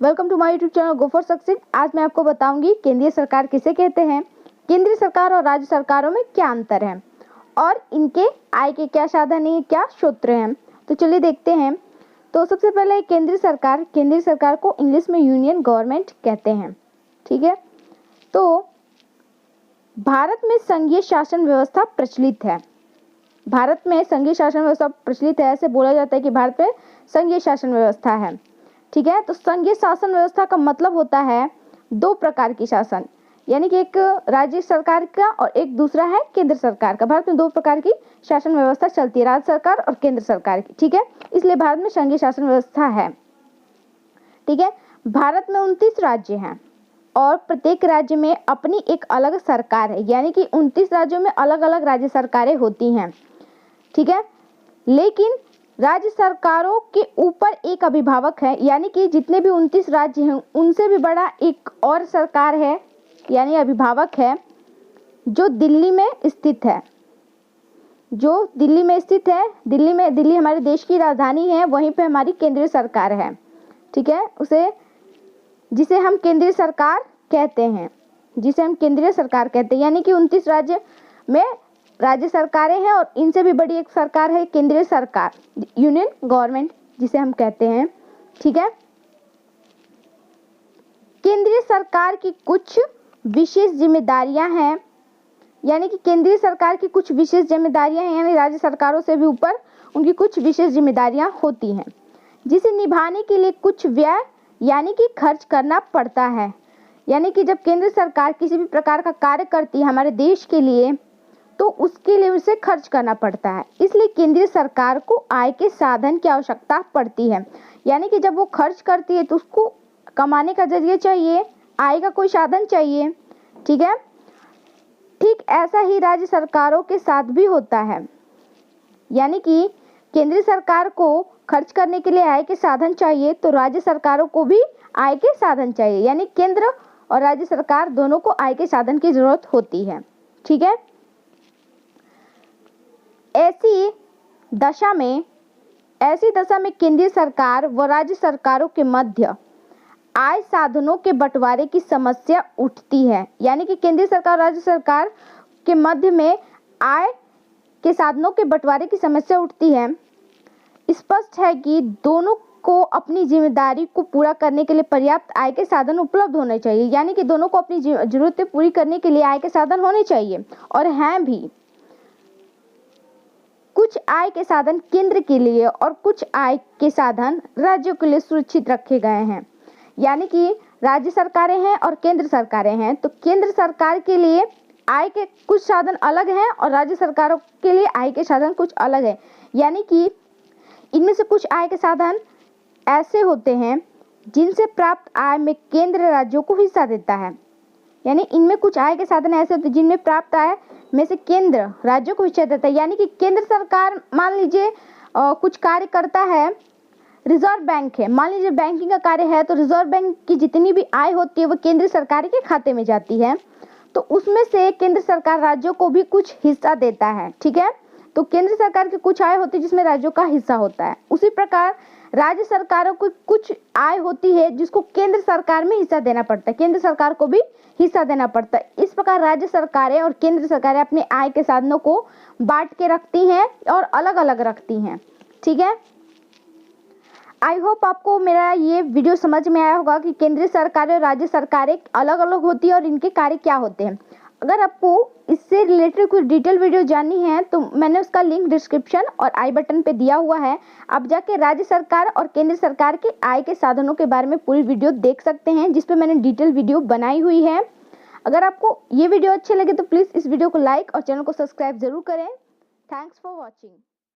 Welcome to my YouTube channel go for success. आज मैं आपको बताऊंगी केंद्रीय सरकार किसे कहते हैं, केंद्रीय सरकार और राज्य सरकारों में क्या अंतर है और इनके आय के क्या साधन है, क्या सूत्र हैं। तो चलिए देखते हैं। तो सबसे पहले केंद्रीय सरकार को इंग्लिश में यूनियन गवर्नमेंट कहते हैं। ठीक है, तो भारत में संघीय शासन व्यवस्था प्रचलित है। भारत में संघीय शासन व्यवस्था प्रचलित है, ऐसे बोला जाता है कि भारत में संघीय शासन व्यवस्था है। ठीक है, तो संघीय शासन व्यवस्था का मतलब होता है दो प्रकार की शासन, यानी कि एक राज्य सरकार का और एक दूसरा है केंद्र सरकार का। भारत में दो प्रकार की शासन व्यवस्था चलती है, राज्य सरकार और केंद्र सरकार की। ठीक है, इसलिए भारत में संघीय शासन व्यवस्था है। ठीक है, भारत में 29 राज्य हैं और प्रत्येक राज्य में अपनी एक अलग सरकार है, यानी कि 29 राज्यों में अलग अलग राज्य सरकारें होती हैं। ठीक है, लेकिन राज्य सरकारों के ऊपर एक अभिभावक है, यानी कि जितने भी 29 राज्य हैं उनसे भी बड़ा एक और सरकार है, यानी अभिभावक है, जो दिल्ली में स्थित है। दिल्ली हमारे देश की राजधानी है, वहीं पे हमारी केंद्रीय सरकार है। ठीक है, जिसे हम केंद्रीय सरकार कहते हैं, यानी कि 29 राज्य में राज्य सरकारें हैं और इनसे भी बड़ी एक सरकार है केंद्रीय सरकार, यूनियन गवर्नमेंट जिसे हम कहते हैं। ठीक है, केंद्रीय सरकार की कुछ विशेष जिम्मेदारियां हैं, यानी कि केंद्रीय सरकार की कुछ विशेष जिम्मेदारियां हैं, यानी राज्य सरकारों से भी ऊपर उनकी कुछ विशेष जिम्मेदारियां होती हैं, जिसे निभाने के लिए कुछ व्यय यानी कि खर्च करना पड़ता है। यानी कि जब केंद्र सरकार किसी भी प्रकार का कार्य करती है हमारे देश के लिए, तो उसके लिए उसे खर्च करना पड़ता है। इसलिए केंद्रीय सरकार को आय के साधन की आवश्यकता पड़ती है, यानी कि जब वो खर्च करती है तो उसको कमाने का जरिया चाहिए, आय का कोई साधन चाहिए। ठीक है, ठीक ऐसा ही राज्य सरकारों के साथ भी होता है, यानी कि केंद्रीय सरकार को खर्च करने के लिए आय के साधन चाहिए, तो राज्य सरकारों को भी आय के साधन चाहिए, यानी केंद्र और राज्य सरकार दोनों को आय के साधन की जरूरत होती है। ठीक है, ऐसी दशा में केंद्रीय सरकार व राज्य सरकारों के मध्य आय साधनों के बंटवारे की समस्या उठती है, यानी कि केंद्रीय सरकार और राज्य सरकार के मध्य में आय के साधनों के बंटवारे की समस्या उठती है। स्पष्ट है कि दोनों को अपनी जिम्मेदारी को पूरा करने के लिए पर्याप्त आय के साधन उपलब्ध होने चाहिए, यानी कि दोनों को अपनी जरूरतें पूरी करने के लिए आय के साधन होने चाहिए और हैं भी। कुछ आय के साधन केंद्र के लिए और कुछ आय के साधन राज्यों के लिए सुरक्षित रखे गए हैं, यानी कि राज्य सरकारें हैं और केंद्र सरकारें हैं, तो केंद्र सरकार के लिए आय के कुछ साधन अलग हैं और राज्य सरकारों के लिए आय के साधन कुछ अलग है। यानी कि इनमें से कुछ आय के साधन ऐसे होते हैं जिनसे प्राप्त आय में केंद्र राज्यों को हिस्सा देता है, यानी इनमें कुछ आय के साधन ऐसे होते हैं जिनमें प्राप्त आय में से केंद्र राज्यों को हिस्सा देता है। यानी कि केंद्र सरकार मान लीजिए कुछ कार्य करता है, रिजर्व बैंक है, मान लीजिए बैंकिंग का कार्य है, तो रिजर्व बैंक की जितनी भी आय होती है वो केंद्र सरकार के खाते में जाती है, तो उसमें से केंद्र सरकार राज्यों को भी कुछ हिस्सा देता है। ठीक है, तो केंद्र सरकार की कुछ आय होती है जिसमें राज्यों का हिस्सा होता है, उसी प्रकार राज्य सरकारों को कुछ आय होती है जिसको केंद्र सरकार में हिस्सा देना पड़ता है, केंद्र सरकार को भी हिस्सा देना पड़ता है। इस प्रकार राज्य सरकारें और केंद्र सरकारें अपने आय के साधनों को बांट के रखती हैं और अलग अलग रखती हैं। ठीक है, आई होप आपको मेरा ये वीडियो समझ में आया होगा कि केंद्रीय सरकार और राज्य सरकारें अलग अलग होती है और इनके कार्य क्या होते हैं। अगर आपको इससे रिलेटेड कुछ डिटेल वीडियो जाननी है तो मैंने उसका लिंक डिस्क्रिप्शन और आई बटन पे दिया हुआ है, आप जाके राज्य सरकार और केंद्र सरकार के आय के साधनों के बारे में पूरी वीडियो देख सकते हैं, जिस पे मैंने डिटेल वीडियो बनाई हुई है। अगर आपको ये वीडियो अच्छे लगे तो प्लीज़ इस वीडियो को लाइक और चैनल को सब्सक्राइब जरूर करें। Thanks for watching.